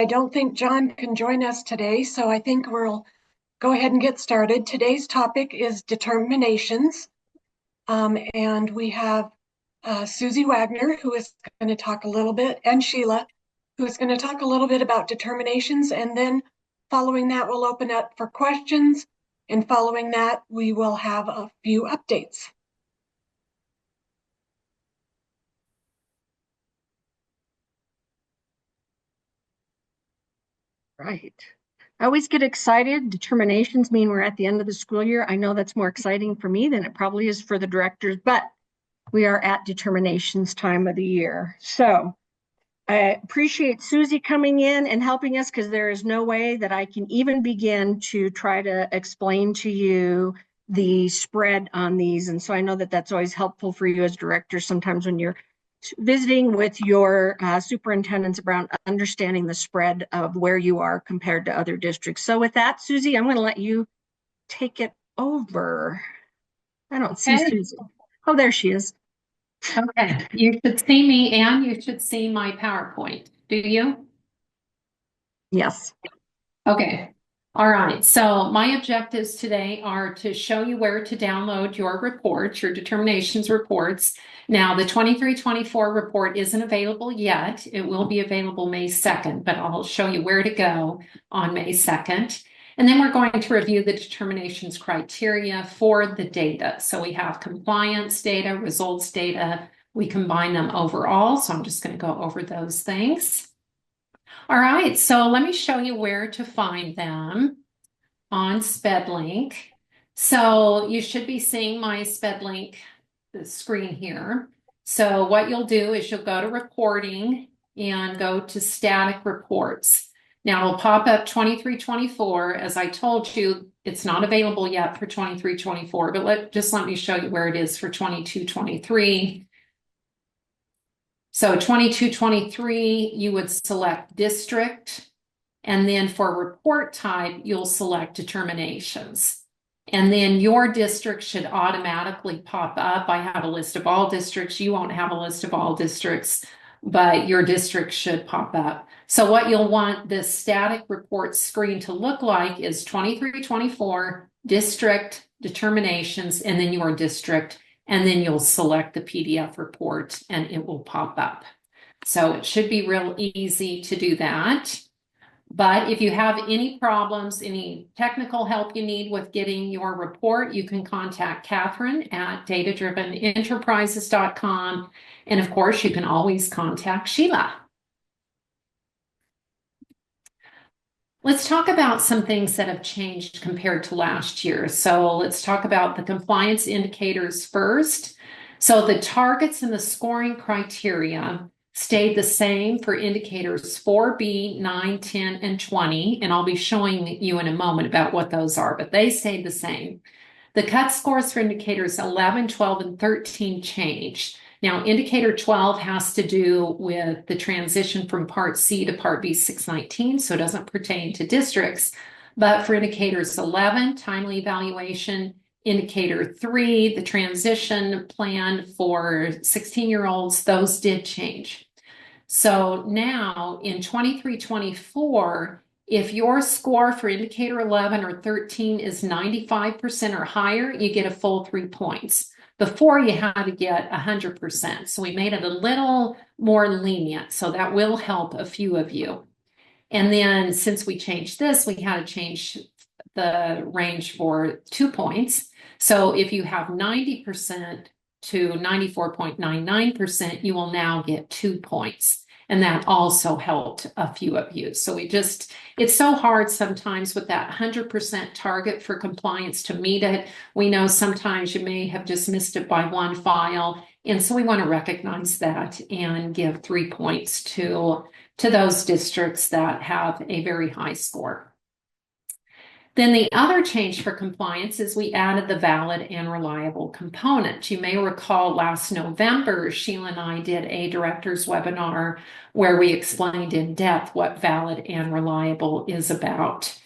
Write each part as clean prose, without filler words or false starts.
I don't think John can join us today, so I think we'll go ahead and get started. Today's topic is determinations, and we have Susie Wagner, who is going to talk a little bit, and Sheila, who is going to talk a little bit about determinations, and then following that, we'll open up for questions, and following that, we will have a few updates. Right. I always get excited. Determinations mean we're at the end of the school year. I know that's more exciting for me than it probably is for the directors, but we are at determinations time of the year. So I appreciate Susie coming in and helping us because there is no way that I can even begin to try to explain to you the spread on these. And so I know that that's always helpful for you as directors sometimes when you're visiting with your superintendents around understanding the spread of where you are compared to other districts. So with that, Susie, I'm going to let you take it over. I don't see Susie. Oh, there she is. Okay, you should see me and you should see my PowerPoint. Do you? Yes. Okay. All right. So my objectives today are to show you where to download your reports, your determinations reports. Now, the 23-24 report isn't available yet. It will be available May 2nd, but I'll show you where to go on May 2nd. And then we're going to review the determinations criteria for the data. So we have compliance data, results data. We combine them overall. So I'm just going to go over those things. All right, so let me show you where to find them on SpedLink. So you should be seeing my SpedLink screen here. So what you'll do is you'll go to reporting and go to static reports. Now it'll pop up 23-24. As I told you, it's not available yet for 23-24, but just let me show you where it is for 22-23. So 22-23, you would select district, and then for report type, you'll select determinations. And then your district should automatically pop up. I have a list of all districts. You won't have a list of all districts, but your district should pop up. So what you'll want this static report screen to look like is 23-24, district, determinations, and then your district. And then you'll select the PDF report and it will pop up. So it should be real easy to do that. But if you have any problems, any technical help you need with getting your report, you can contact Catherine at datadrivenenterprises.com. And of course, you can always contact Sheila. Let's talk about some things that have changed compared to last year. So let's talk about the compliance indicators first. So the targets and the scoring criteria stayed the same for indicators 4B, 9, 10, and 20. And I'll be showing you in a moment about what those are, but they stayed the same. The cut scores for indicators 11, 12, and 13 changed. Now, indicator 12 has to do with the transition from Part C to Part B 619, so it doesn't pertain to districts. But for indicators 11, timely evaluation, indicator 3, the transition plan for 16-year-olds, those did change. So now in 23-24, if your score for indicator 11 or 13 is 95% or higher, you get a full 3 points. Before you had to get 100%. So we made it a little more lenient. So that will help a few of you. And then since we changed this, we had to change the range for 2 points. So if you have 90% to 94.99%, you will now get 2 points. And that also helped a few of you. So it's so hard sometimes with that 100% target for compliance to meet it. We know sometimes you may have just missed it by one file. And so we want to recognize that and give 3 points to those districts that have a very high score. Then the other change for compliance is we added the valid and reliable component. You may recall last November, Sheila and I did a director's webinar where we explained in depth what valid and reliable is about.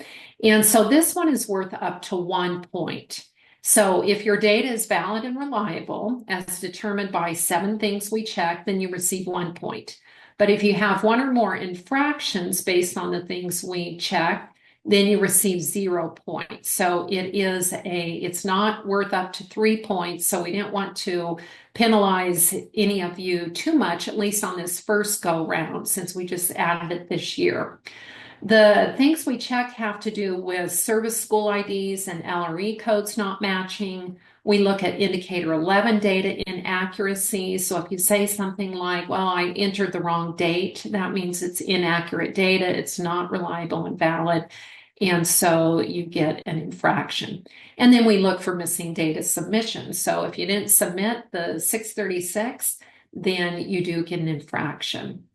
And so this one is worth up to 1 point. So if your data is valid and reliable, as determined by 7 things we check, then you receive 1 point. But if you have one or more infractions based on the things we check, then you receive 0 points. So it's not worth up to 3 points. So we didn't want to penalize any of you too much, at least on this first go round, since we just added it this year. The things we check have to do with service school IDs and LRE codes not matching. We look at indicator 11 data inaccuracies. So if you say something like, well, I entered the wrong date, that means it's inaccurate data. It's not reliable and valid. And so you get an infraction. And then we look for missing data submissions. So if you didn't submit the 636, then you do get an infraction.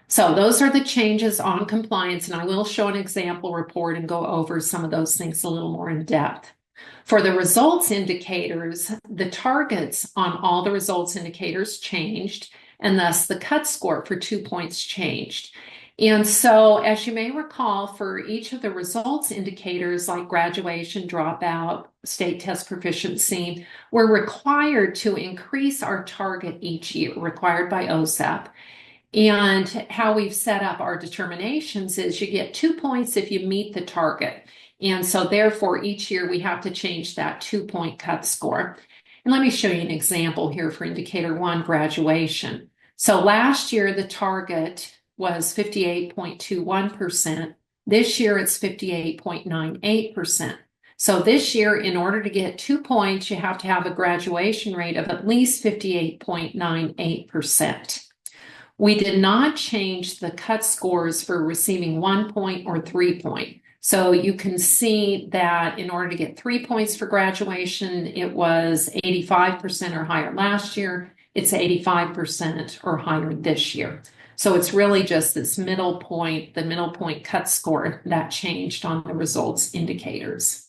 So those are the changes on compliance, and I will show an example report and go over some of those things a little more in depth. For the results indicators, the targets on all the results indicators changed, and thus the cut score for 2 points changed. And so, as you may recall, for each of the results indicators like graduation, dropout, state test proficiency, we're required to increase our target each year, required by OSAP. And how we've set up our determinations is you get 2 points if you meet the target. And so therefore each year we have to change that 2-point cut score. And let me show you an example here for indicator 1, graduation. So last year the target was 58.21%. This year it's 58.98%. So this year, in order to get 2 points, you have to have a graduation rate of at least 58.98%. We did not change the cut scores for receiving 1 point or 3 point. So you can see that in order to get 3 points for graduation, it was 85% or higher last year. It's 85% or higher this year. So it's really just this middle point, the middle point cut score that changed on the results indicators.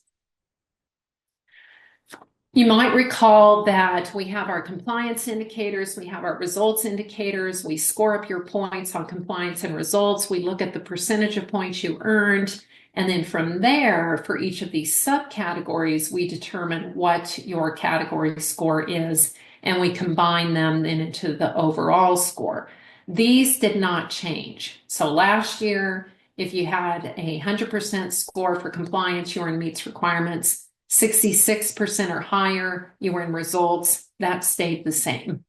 You might recall that we have our compliance indicators, we have our results indicators, we score up your points on compliance and results, we look at the percentage of points you earned, and then from there, for each of these subcategories, we determine what your category score is, and we combine them then into the overall score. These did not change. So last year, if you had a 100% score for compliance, you were in meets requirements. 66% or higher, you were in results, that stayed the same.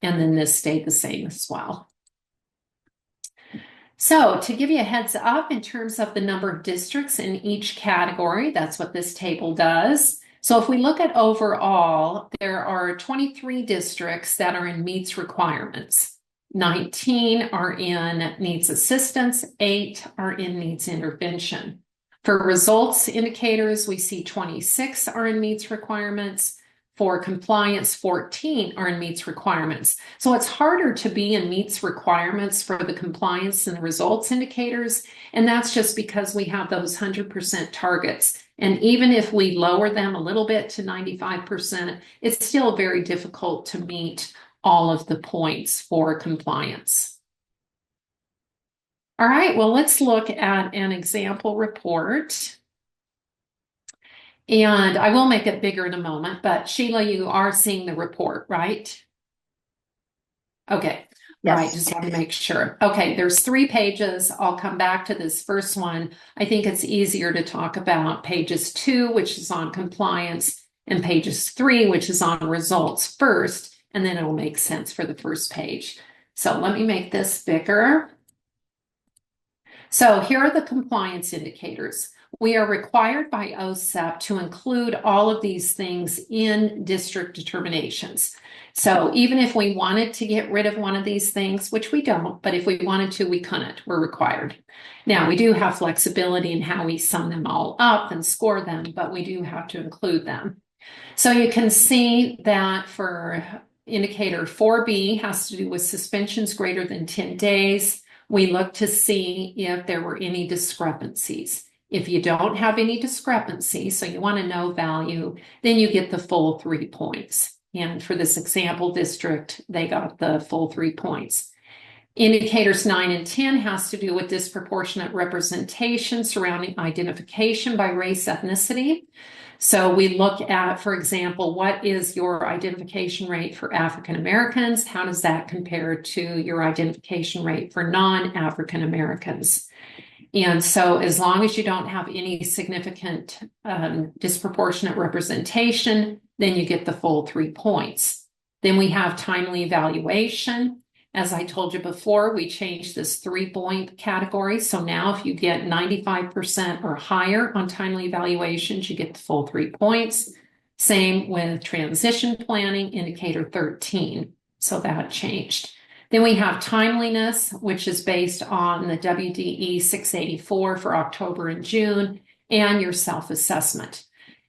And then this stayed the same as well. So to give you a heads up in terms of the number of districts in each category, that's what this table does. So if we look at overall, there are 23 districts that are in meets requirements. 19 are in needs assistance, 8 are in needs intervention. For results indicators, we see 26 are in meets requirements. For compliance, 14 are in meets requirements. So it's harder to be in meets requirements for the compliance and the results indicators. And that's just because we have those 100% targets. And even if we lower them a little bit to 95%, it's still very difficult to meet all of the points for compliance. All right, well, let's look at an example report. And I will make it bigger in a moment, but Sheila, you are seeing the report, right? Okay, Yes. all right, just want to make sure. Okay, there's 3 pages. I'll come back to this first one. I think it's easier to talk about pages 2, which is on compliance, and pages 3, which is on results first, and then it'll make sense for the first page. So let me make this bigger. So here are the compliance indicators. We are required by OSAP to include all of these things in district determinations. So even if we wanted to get rid of one of these things, which we don't, but if we wanted to, we couldn't. We're required. Now, we do have flexibility in how we sum them all up and score them, but we do have to include them. So you can see that for indicator 4B has to do with suspensions greater than 10 days. We look to see if there were any discrepancies. If you don't have any discrepancies, so you want a no value, then you get the full 3 points. And for this example district, they got the full 3 points. Indicators 9 and 10 has to do with disproportionate representation surrounding identification by race, ethnicity. So we look at, for example, what is your identification rate for African Americans? How does that compare to your identification rate for non-African Americans? And so as long as you don't have any significant disproportionate representation, then you get the full 3 points. Then we have timely evaluation. As I told you before, we changed this 3-point category. So now if you get 95% or higher on timely evaluations, you get the full 3 points. Same with transition planning, indicator 13. So that changed. Then we have timeliness, which is based on the WDE 684 for October and June, and your self-assessment.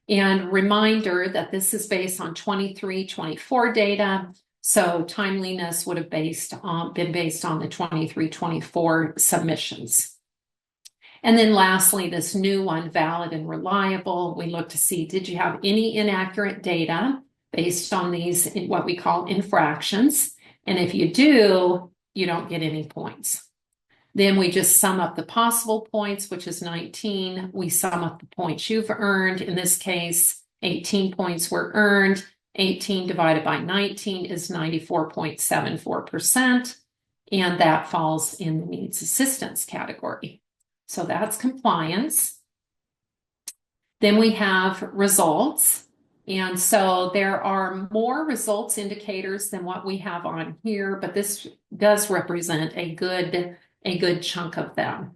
And reminder that this is based on 23-24 data. So timeliness would have been based on the 23-24 submissions. And then lastly, this new one, valid and reliable. We look to see, did you have any inaccurate data based on these, what we call infractions? And if you do, you don't get any points. Then we just sum up the possible points, which is 19. We sum up the points you've earned. In this case, 18 points were earned. 18 divided by 19 is 94.74%. And that falls in the needs assistance category. So that's compliance. Then we have results. And so there are more results indicators than what we have on here, but this does represent a good chunk of them.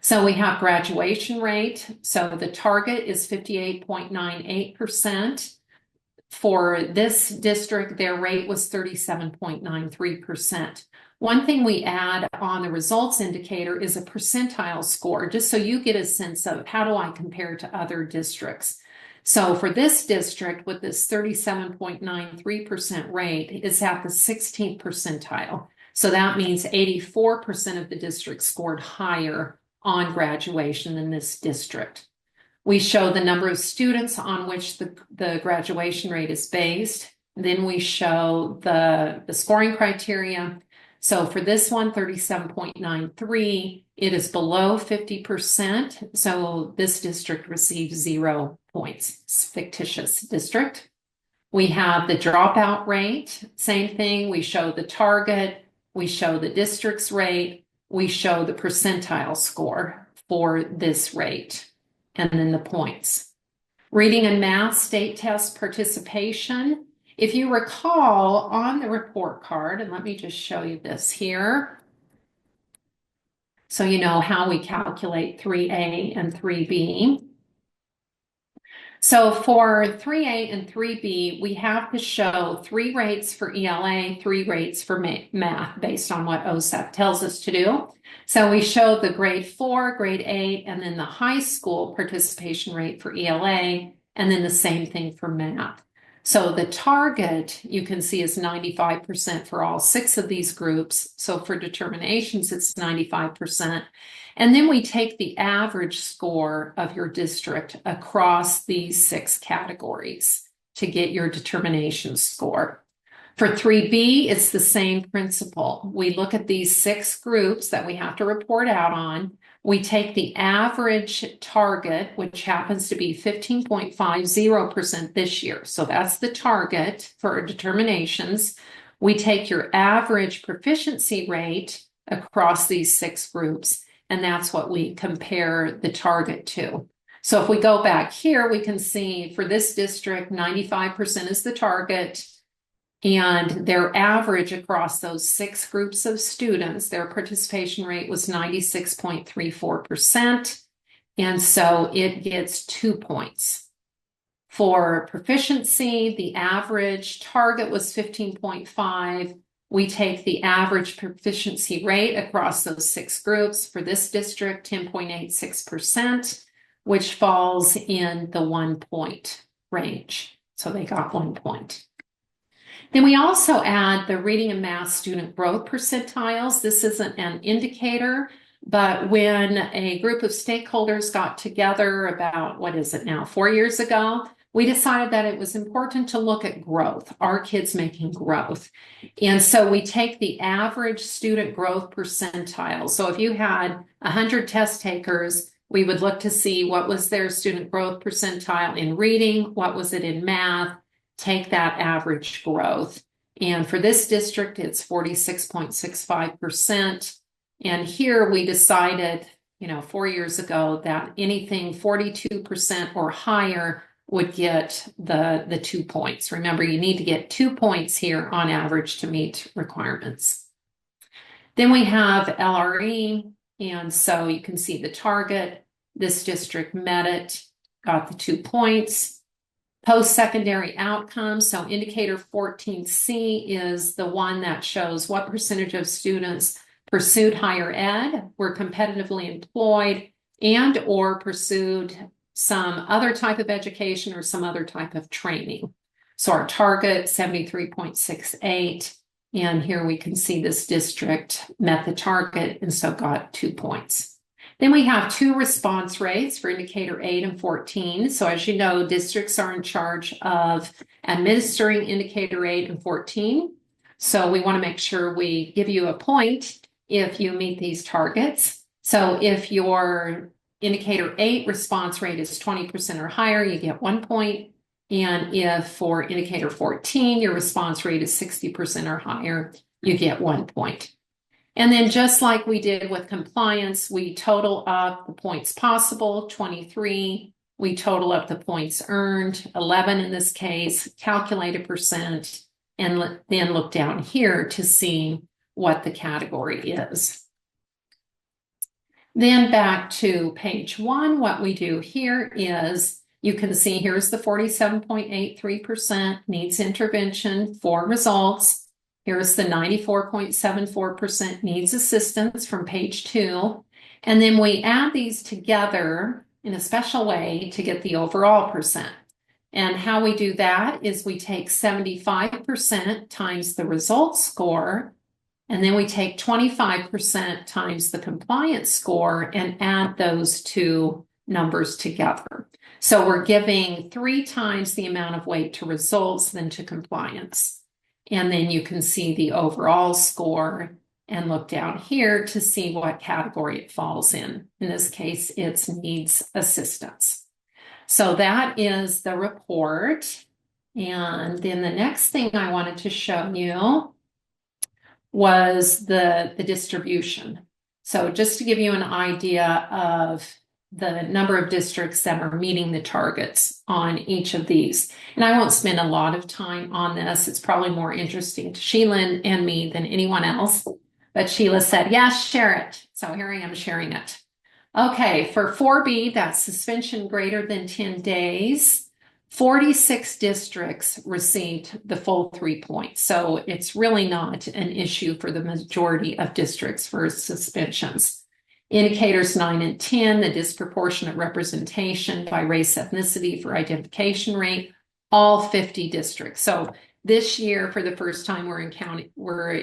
So we have graduation rate. So the target is 58.98%. For this district, their rate was 37.93%. One thing we add on the results indicator is a percentile score, just so you get a sense of how do I compare to other districts. So for this district with this 37.93% rate, it's at the 16th percentile. So that means 84% of the district scored higher on graduation than this district. We show the number of students on which the graduation rate is based. Then we show the scoring criteria. So for this one, 37.93, it is below 50%. So this district receives 0 points. It's a fictitious district. We have the dropout rate. Same thing. We show the target. We show the district's rate. We show the percentile score for this rate. And then the points. Reading and math state test participation. If you recall on the report card, and let me just show you this here. So you know how we calculate 3A and 3B. So for 3A and 3B, we have to show 3 rates for ELA, 3 rates for math based on what OSEP tells us to do. So we show the grade 4, grade 8, and then the high school participation rate for ELA, and then the same thing for math. So the target you can see is 95% for all 6 of these groups. So for determinations, it's 95%. And then we take the average score of your district across these 6 categories to get your determination score. For 3B, it's the same principle. We look at these 6 groups that we have to report out on. We take the average target, which happens to be 15.50% this year. So that's the target for determinations. We take your average proficiency rate across these 6 groups, and that's what we compare the target to. So if we go back here, we can see for this district, 95% is the target. And their average across those 6 groups of students, their participation rate was 96.34%. And so it gets 2 points. For proficiency, the average target was 15.5. We take the average proficiency rate across those 6 groups. For this district, 10.86%, which falls in the 1 point range. So they got 1 point. Then we also add the reading and math student growth percentiles. This isn't an indicator, but when a group of stakeholders got together about, 4 years ago, we decided that it was important to look at growth. Are kids making growth? And so we take the average student growth percentile. So if you had 100 test takers We would look to see what was their student growth percentile in reading, what was it in math, take that average growth. And for this district, it's 46.65%. And here we decided, 4 years ago that anything 42% or higher would get the 2 points. Remember, you need to get 2 points here on average to meet requirements. Then we have LRE, and so you can see the target. This district met it, got the 2 points. Post-secondary outcomes, so indicator 14C is the one that shows what percentage of students pursued higher ed, were competitively employed, and or pursued some other type of education or some other type of training. So our target, 73.68, and here we can see this district met the target and so got 2 points. Then we have 2 response rates for indicator 8 and 14. So as you know, districts are in charge of administering indicator 8 and 14. So we want to make sure we give you a point if you meet these targets. So if your indicator 8 response rate is 20% or higher, you get 1 point. And if for indicator 14, your response rate is 60% or higher, you get 1 point. And then just like we did with compliance, we total up the points possible, 23. We total up the points earned, 11 in this case, calculate a percent, and then look down here to see what the category is. Then back to page 1, what we do here is, you can see here's the 47.83% needs intervention for results. Here's the 94.74% needs assistance from page 2. And then we add these together in a special way to get the overall percent. And how we do that is we take 75% times the results score, and then we take 25% times the compliance score and add those 2 numbers together. So we're giving 3 times the amount of weight to results than to compliance. And then you can see the overall score and look down here to see what category it falls in. In this case, it's needs assistance. So that is the report. And then the next thing I wanted to show you was the distribution. So just to give you an idea of the number of districts that are meeting the targets on each of these. And I won't spend a lot of time on this. It's probably more interesting to Sheila and me than anyone else. But Sheila said, yes, share it. So here I am sharing it. Okay, for 4B, that's suspension greater than 10 days. 46 districts received the full 3 points. So it's really not an issue for the majority of districts for suspensions. Indicators 9 and 10, the disproportionate representation by race ethnicity for identification rate, all 50 districts. So this year, for the first time, we're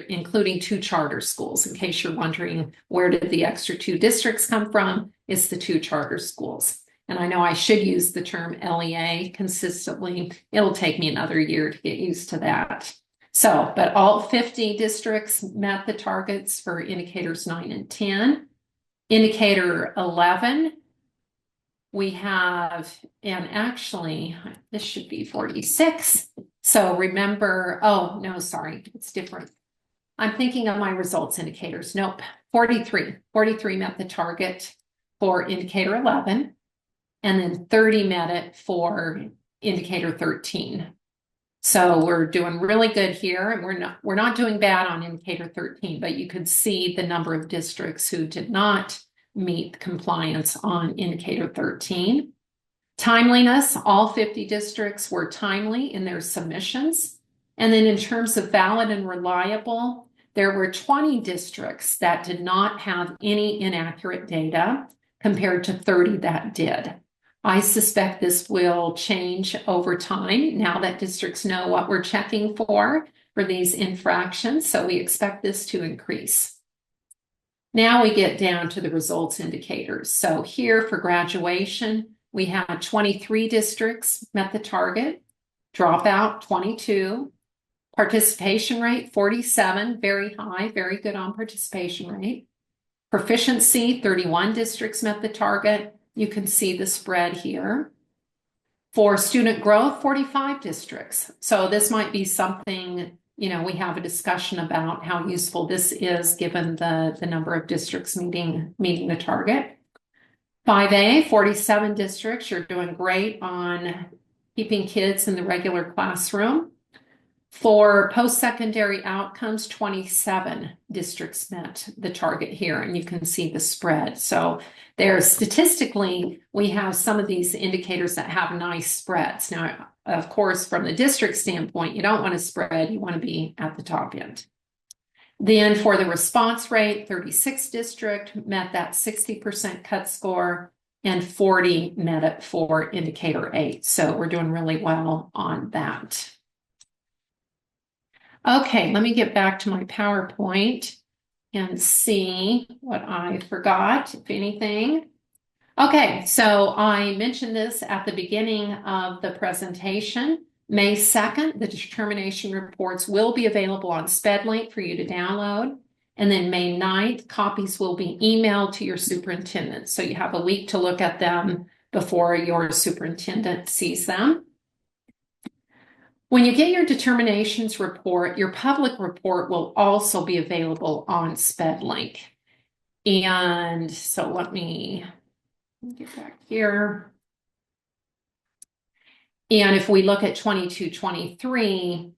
including 2 charter schools. In case you're wondering, where did the extra 2 districts come from? It's the 2 charter schools. And I know I should use the term LEA consistently. It'll take me another year to get used to that. So, but all 50 districts met the targets for indicators 9 and 10. Indicator 11, we have, and actually, this should be 46. So remember, oh, no, sorry, it's different. I'm thinking of my results indicators. Nope, 43. 43 met the target for indicator 11, and then 30 met it for indicator 13. So we're doing really good here, and we're not doing bad on indicator 13, but you could see the number of districts who did not meet compliance on indicator 13. Timeliness, all 50 districts were timely in their submissions. And then in terms of valid and reliable, there were 20 districts that did not have any inaccurate data compared to 30 that did. I suspect this will change over time now that districts know what we're checking for these infractions. So we expect this to increase. Now we get down to the results indicators. So here for graduation, we had 23 districts met the target, dropout 22, participation rate 47, very high, very good on participation rate. Proficiency, 31 districts met the target. You can see the spread here. For student growth, 45 districts. So this might be something, we have a discussion about how useful this is given the number of districts meeting the target. 5A, 47 districts. You're doing great on keeping kids in the regular classroom. For post-secondary outcomes, 27 districts met the target here, and you can see the spread. So statistically, we have some of these indicators that have nice spreads. Now, of course, from the district standpoint, you don't want to spread, you want to be at the top end. Then for the response rate, 36 district met that 60% cut score, and 40 met it for indicator 8. So we're doing really well on that. Okay, let me get back to my PowerPoint and see what I forgot, if anything. Okay, so I mentioned this at the beginning of the presentation. May 2nd, the determination reports will be available on SpedLink for you to download. And then May 9th, copies will be emailed to your superintendent. So you have a week to look at them before your superintendent sees them. When you get your determinations report, your public report will also be available on SpedLink. And so let me get back here. And if we look at 22-23,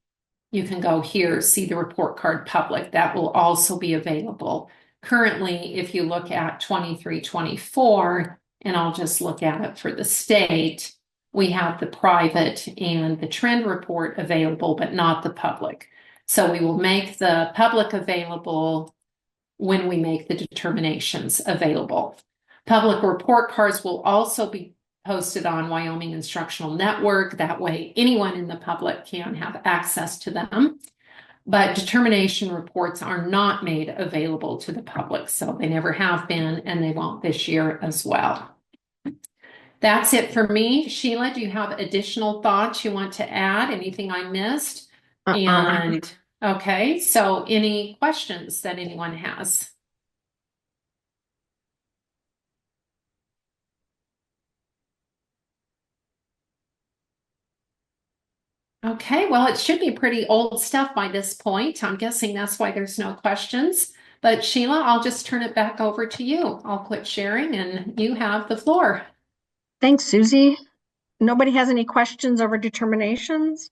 you can go here, see the report card public. That will also be available. Currently, if you look at 23-24, and I'll just look at it for the state, we have the private and the trend report available, but not the public. So we will make the public available when we make the determinations available. Public report cards will also be posted on Wyoming Instructional Network. That way anyone in the public can have access to them. But determination reports are not made available to the public. So they never have been, and they won't this year as well. That's it for me. Sheila, do you have additional thoughts you want to add? Anything I missed? And okay, so any questions that anyone has? Okay, well, it should be pretty old stuff by this point. I'm guessing that's why there's no questions. But Sheila, I'll just turn it back over to you. I'll quit sharing and you have the floor. Thanks, Susie. Nobody has any questions over determinations?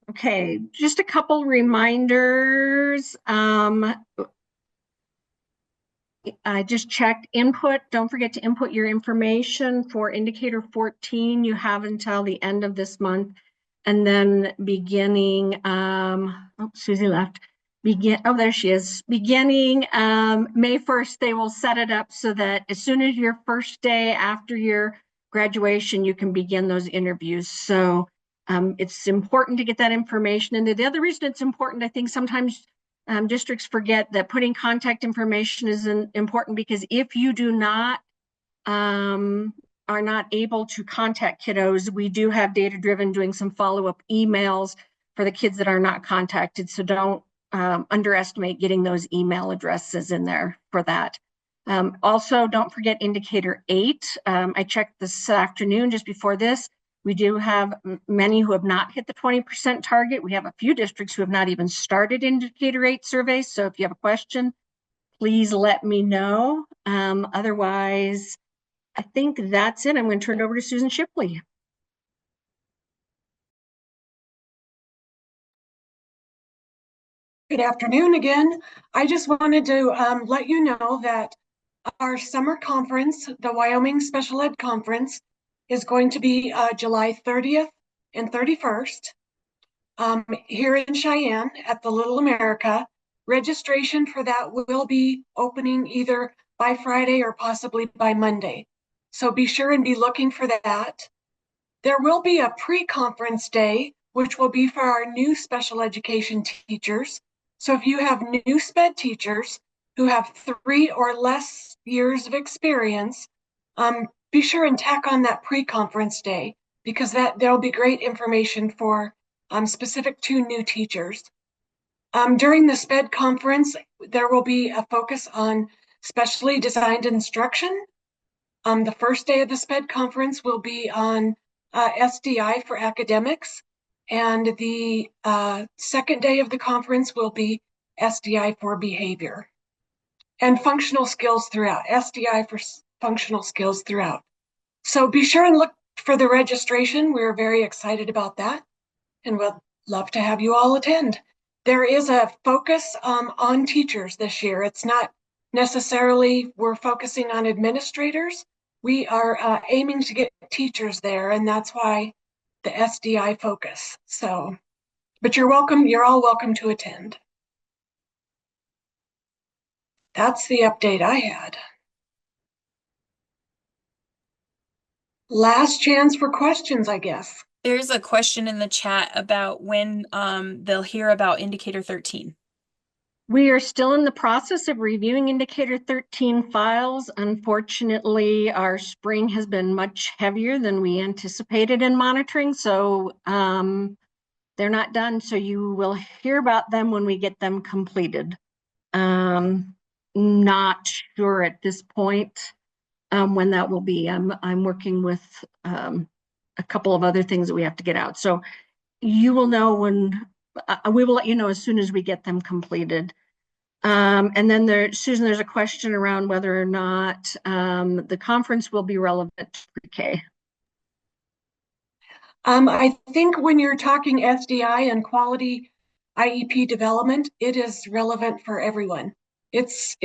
Okay, just a couple reminders. I just checked input. Don't forget to input your information for indicator 14. You have until the end of this month. And then beginning, Susie left. There she is. Beginning May 1st, they will set it up so that as soon as your first day after your graduation, you can begin those interviews. So it's important to get that information. And the other reason it's important, I think sometimes districts forget that putting contact information is important, because if you do not are not able to contact kiddos, we do have data-driven doing some follow-up emails for the kids that are not contacted. So don't underestimate getting those email addresses in there for that. Also, don't forget indicator 8. I checked this afternoon just before this. We do have many who have not hit the 20% target. We have a few districts who have not even started indicator 8 surveys. So if you have a question, please let me know. Otherwise, I think that's it. I'm going to turn it over to Susan Shipley. Good afternoon again. I just wanted to let you know that our summer conference, the Wyoming Special Ed Conference, is going to be July 30th and 31st here in Cheyenne at the Little America. Registration for that will be opening either by Friday or possibly by Monday. So be sure and be looking for that. There will be a pre-conference day, which will be for our new special education teachers. So if you have new SPED teachers who have 3 or less years of experience, be sure and tack on that pre-conference day, because there'll be great information for specific to new teachers. During the SPED conference, there will be a focus on specially designed instruction. The first day of the SPED conference will be on SDI for academics, and the second day of the conference will be SDI for behavior and functional skills throughout, SDI for functional skills throughout. So be sure and look for the registration. We're very excited about that, and we'd love to have you all attend. There is a focus on teachers this year. It's not necessarily we're focusing on administrators. We are aiming to get teachers there, and that's why the SDI focus. So, but you're welcome. You're all welcome to attend. That's the update I had. Last chance for questions, I guess. There's a question in the chat about when they'll hear about Indicator 13. We are still in the process of reviewing Indicator 13 files. Unfortunately, our spring has been much heavier than we anticipated in monitoring, so they're not done. So you will hear about them when we get them completed. Not sure at this point when that will be. I'm working with a couple of other things that we have to get out. So you will know when, we will let you know as soon as we get them completed. And then there, Susan, there's a question around whether or not the conference will be relevant to pre-K. I think when you're talking SDI and quality IEP development, it is relevant for everyone. It's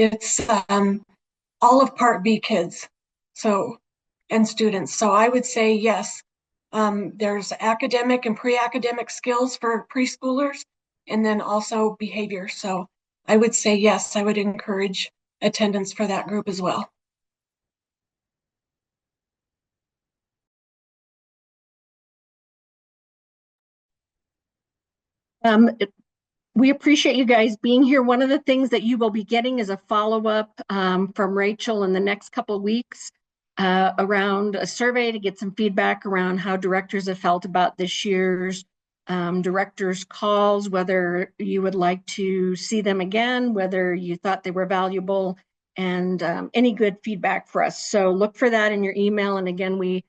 all of Part B kids, so, and students. So I would say yes. There's academic and pre-academic skills for preschoolers, and then also behavior. So I would say yes, I would encourage attendance for that group as well. We appreciate you guys being here. One of the things that you will be getting is a follow-up from Rachel in the next couple of weeks around a survey to get some feedback around how directors have felt about this year's directors' calls, whether you would like to see them again, whether you thought they were valuable, and any good feedback for us. So look for that in your email. And again, we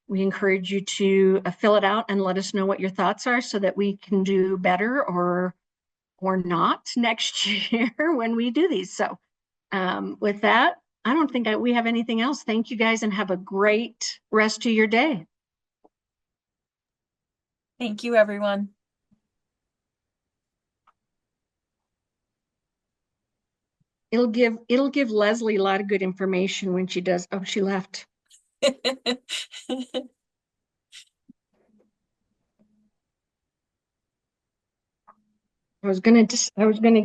encourage you to fill it out and let us know what your thoughts are so that we can do better or not next year when we do these. So with that, I don't think we have anything else. Thank you guys and have a great rest of your day. Thank you, everyone. It'll give Leslie a lot of good information when she does. Oh, she left. I was gonna